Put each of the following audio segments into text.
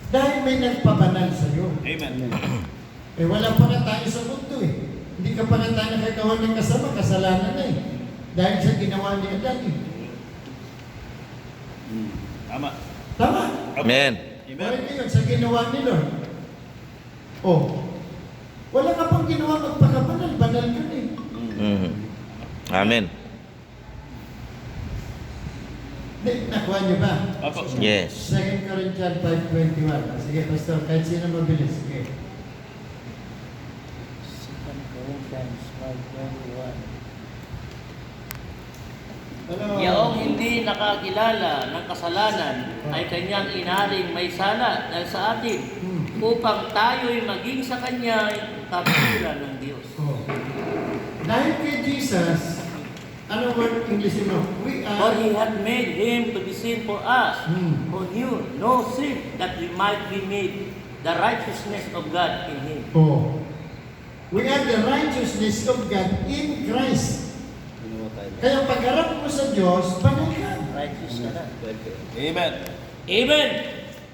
Dahil may nagpabanal sa'yo. Amen. Eh wala pa nga tayo sa mundo eh. Hindi ka pa nga tayo nakagawa ng kasama, kasalanan na eh. Dahil sa ginawa ni Adan eh. Tama. Tama? Amen. Amen. Bakit yun sa ginawa ni Lord? Oh, wala ka pang ginawa magpakabanal, banal ka na eh. Mhm. Amen. Hindi, nakuha niyo ba? Opo. Yes. 2 Corinthians 5:21. Sige, Pastor, kahit sino mabilis. Sige. 2 Corinthians 5:21. Ano? Yaong hindi nakakilala ng kasalanan ay kanyang inaring may sala dahil sa atin upang tayo'y maging sa kanya kapatulan ng Diyos. Oh. Dahil kay Jesus, ano word English mo? We For are... He hath made Him to be sin for us, Hmm. who knew no sin, that we might be made the righteousness of God in Him. Oh. We are the righteousness of God in Christ. Kaya pagharap mo sa Diyos, banal ka. Righteous ka na. Amen. Amen!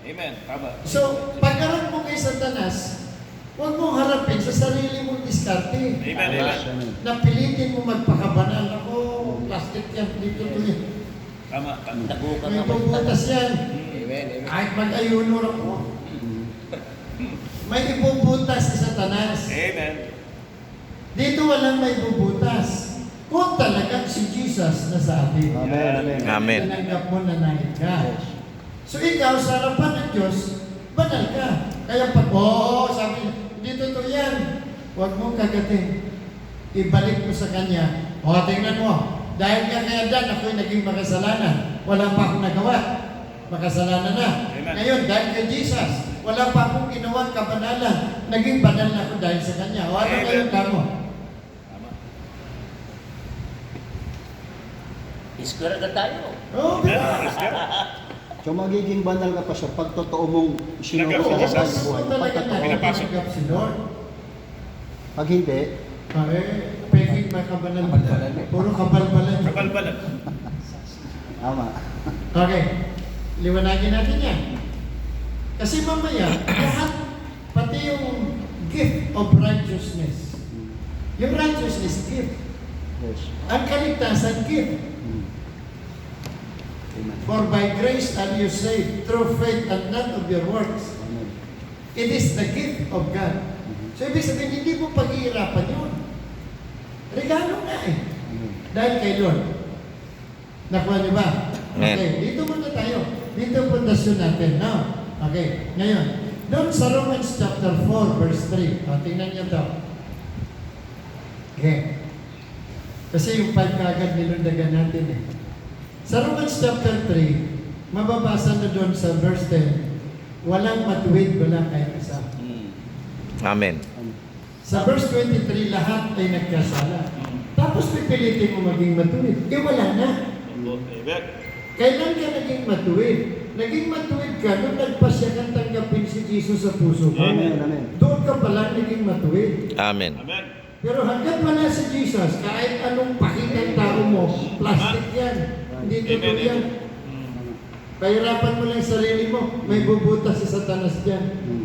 Amen. Tama. So, pagharap mo kay Satanas, huwag mong harapin sa sarili mong diskarte. Amen. Amen. Napilitin mo magpakabanal. Ako, plastic yan, dito to yan. Tama. Tama. Tago ka May naman. bubutas yan. Amen. Amen. Kahit mag-ayunor ako. May ibubutas si Satanas. Amen. Dito walang may bubutas. Kung talagang si Jesus na sa atin. Amen. Amen. Tinanggap mo na nangit ka. So ikaw, sa harapan ng Diyos, banal ka. Kaya pag, sabi, dito to yan. Huwag mong kagatin. Ibalik mo sa Kanya. Tingnan mo. Dahil nga kay Adan, ako'y naging makasalanan. Wala pa akong nagawa. Makasalanan na. Amen. Ngayon, dahil kay Jesus, wala pa akong ginawang kabanalan. Naging banal na ako dahil sa Kanya. Ano Amen. ngayon kamo? Tama. Iskura ka tayo. Oh, Yes, sir. So magiging banal ka pa siya pag totoo mong Tinanggap sinuko mo sa Jesus. buhay. talaga Pag totoo. natin Pinapasok. tinanggap si Lord. Pag hindi, Peking makabanal. Puro kabalbalan. Kabalbalan. tama. Okay. Liwanagin natin yan. Kasi mamaya, lahat, pati yung gift of righteousness. Yung righteousness, gift. Yes. Ang kaligtasan, gift. Amen. For by grace are you saved, through faith and not of your works. Amen. It is the gift of God. So, ibig sabihin, hindi mo paghihirapan yun. Regalo nga eh. Amen. Dahil kay Lord. Nakuha niyo ba? Amen. Okay, dito muna tayo. Dito ang pundasyon natin. No? Okay, ngayon. Doon sa Romans chapter 4, verse 3. Tingnan niyo to. Okay. Kasi yung 5 kagad nilundagan natin eh. Sa Romans chapter 3, mababasa na doon sa verse 10, walang matuwid, walang kahit isa. Amen. Sa verse 23, lahat ay nagkasala. Tapos pipilitin mo maging matuwid. Wala na. Amen. Kailan ka naging matuwid? Naging matuwid ka nung nagpasya kang tanggapin si Jesus sa puso mo. Amen. Amen. Doon ka pala naging matuwid. Amen. Amen. Pero hanggang wala si Jesus, kahit anong pakitang tao mo, plastic yan. Hindi totoo Amen. yan. Pahirapan mo lang yung sarili mo, may bubutas si Satanas dyan. Hmm.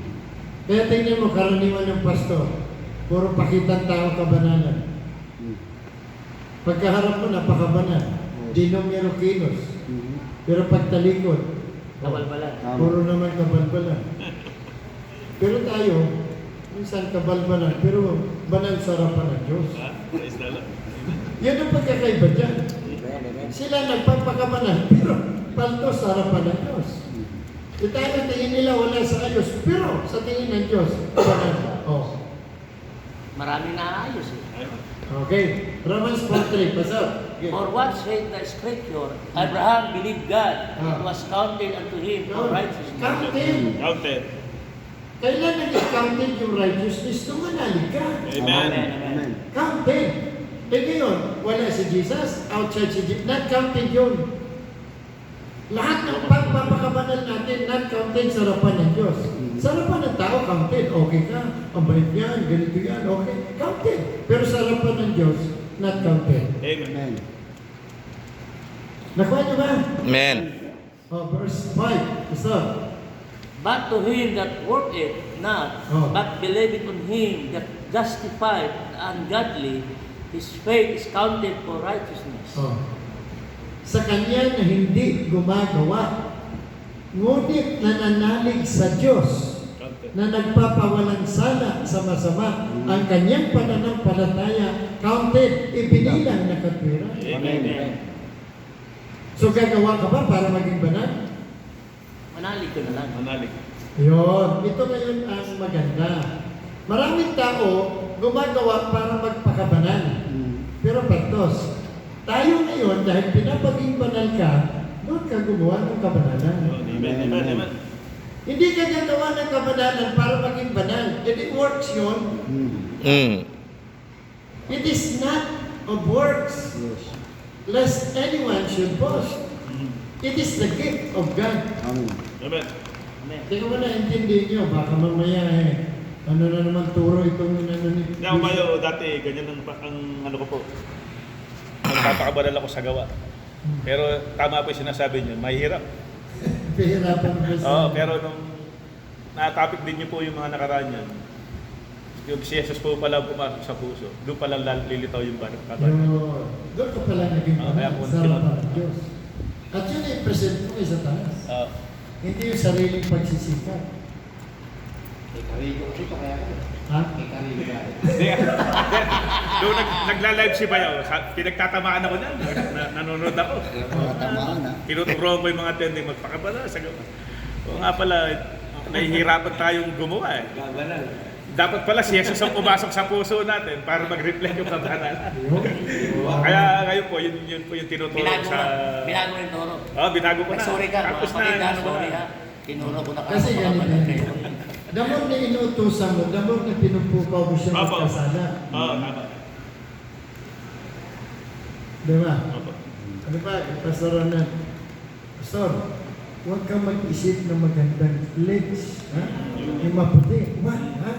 Kaya tingnan mo, karaniwan ng pastor, puro pakitang tao kabanalan. Hmm. Pagkaharap mo, napakabanal. Di numero kilos. Hmm. Pero pagtalikod, Kabalbalan. Tama. puro naman kabalbalan. Pero tayo, minsan kabalbalan, pero banal sa harapan ng Diyos. Praise the Lord. Yan ang pagkakaiba dyan. Sila nagpapakabanal, pero palto sa harapan ng Diyos. Yung tayo tingin nila wala sa ayos, pero sa tingin ng Diyos, banal. Oh. Marami na ayos eh. Okay. Romans 4:3. Pasok. Okay. For what saith the scripture, Abraham believed God, it was counted unto him for righteousness. Counted. Counted. Kailan naging counted yung righteousness? Nung manalig ka. Amen. Amen. Counted. Eh ngayon, wala si Jesus, outside si Jesus, not counted yun. Lahat ng pagpapakabanal natin, not counted sa harapan ng Diyos. Sa harapan ng tao, counted. Okay ka, ang bait yan, ganito yan, okay. Counted. Pero sa harapan ng Diyos, not counted. Amen. Amen. Nakuha niyo ba? Amen. Verse 5. Gusto. But to him that worketh not, Oh. but believeth on him that justified the ungodly, his faith is counted for righteousness. Oh. Sa kanya na hindi gumagawa, ngunit nananalig sa Diyos na nagpapawalang sala sa masama, ang kanyang pananampalataya counted, ibinilang na katwiran. Amen. So gagawa ka ba para maging banal? Manalig ko na lang. Manalig. Yun, ito ngayon ang maganda. Maraming tao gumagawa para magpakabanal. Pero pantos, tayo ngayon dahil pinapaging banal ka, doon ka gumawa ng kabanalan. Amen, amen, amen. Hindi ka gagawa ng kabanalan para maging banal. It works yun. It is not of works, Yes. lest anyone should boast. It is the gift of God. Amen. Amen. Amen. Hindi ko ba naintindihan nyo? Baka mamaya ano na naman turo itong ni... Hindi ako kayo, dati ganyan ang ano ko po. Nagpapakabanal ako sa gawa. Pero tama po yung sinasabi niyo, mahirap. Pihirapan ko sa... Oo, pero nung na-topic din niyo po yung mga nakaraan yan, yung si Jesus po pala pumasok sa puso, doon pala lilitaw yung kabanal. Doon ko pala naging Kaya po, sa harapan ng Diyos. At yun ay present ko sa taas. Hindi yung sariling pagsisikap. Ha? Hindi. Doon nagla-live si Bayaw, pinagtatamaan ako niyan. Nanonood ako. Tamaan na. Tinuturuan ko yung mga tending magpakabanal sa gawa. O nga pala, nahihirapan tayong gumawa eh. Dapat pala si Jesus ang pumasok sa puso natin para mag-reflect yung kabanalan. Kaya ngayon po, yun po yung tinuturo sa... Binago rin turo. Binago ko na. Sorry ka, Tapos mga kapatid, ano sorry na. ha. Tinuro ko na Kasi ganito. The more na inuutusan mo, the more na pinupukaw mo siya Opo. magkasala. Oo, tama. Di ba? Opo. Ano ba? Pastor Ronan. Pastor, huwag kang mag-isip ng magandang legs. Ha? Yung maputi. What? Ha?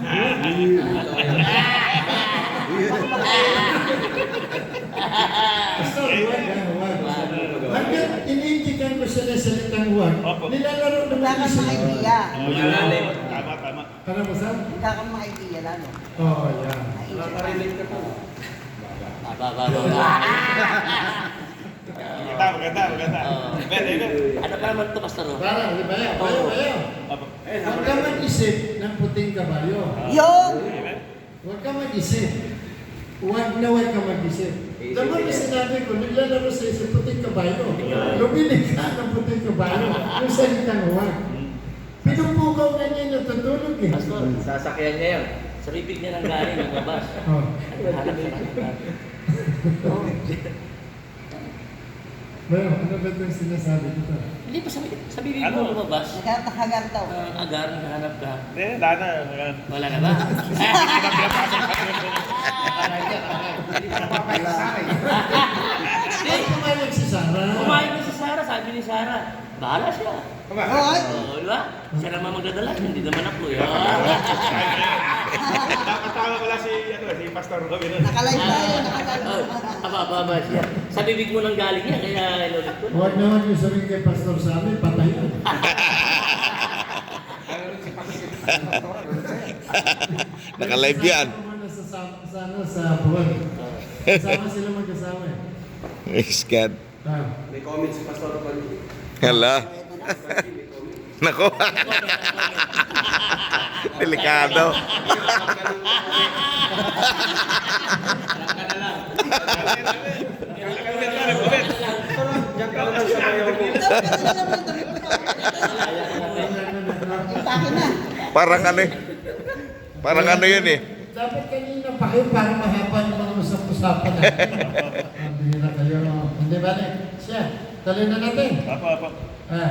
Pastor, huwag ha? Huwag. Hanggang iniintikan ko siya ng salitang huwag, Opo. nilalaro ng Wala kang isip mga mo. idea. Tama, tama. Ano ba, Sam? Wala kang mga idea lalo. Oo, yan. Naisip ka. Maganda. Amen, amen. Ano pa naman ito, Pastor? Parang, di ba yan? Bayo. Opo. Huwag ka mag-isip ng puting kabayo. Yun! Amen. Huwag ka mag-isip. Huwag ka mag-isip. Tama na sinabi ko, naglalaro sa isip puting kabayo. Luminig ka ng puting kabayo. Yung salitang huwag. Pinupukaw na niya natutulog eh. Pastor, Sasakyan niya yan. sa bibig niya ng galing, ng labas. Oh. Hanap siya ng lugar. Bayo, ano ba itong sinasabi dito? Hindi pa sa bibig Ano? mo lumabas. Nagkatahagan daw. Agar, nahanap ka. Hindi, wala na. Wala na ba? Ay, pumayag si Sarah. Kumain na si Sarah, sabi ni Sarah. Bahala siya. Hoy! Oo, di ba? Siya naman magdadala, hindi naman ako. Nakatawa ko lang si Pastor Robin. Nakalive tayo, nakalive. Aba siya. Sa bibig mo nang galing yan, kaya inulit ko. Huwag naman yung sabihin kay Pastor sa amin, patay yan. Naka-live yan. Sa buwan. Kasama sila magkasama eh. Praise God. May comment si Pastor Robin. Hala. Nako. Delikado. Diyan ka lang sa bayaw ko. Impake na. Parang ano eh. Parang ano yun eh. Dapat kanina pa kayo para mahaba ng mga usap-usapan natin. Ang bihira kayo. Hindi ba? Siya, tuloy na natin. Apa. Ah.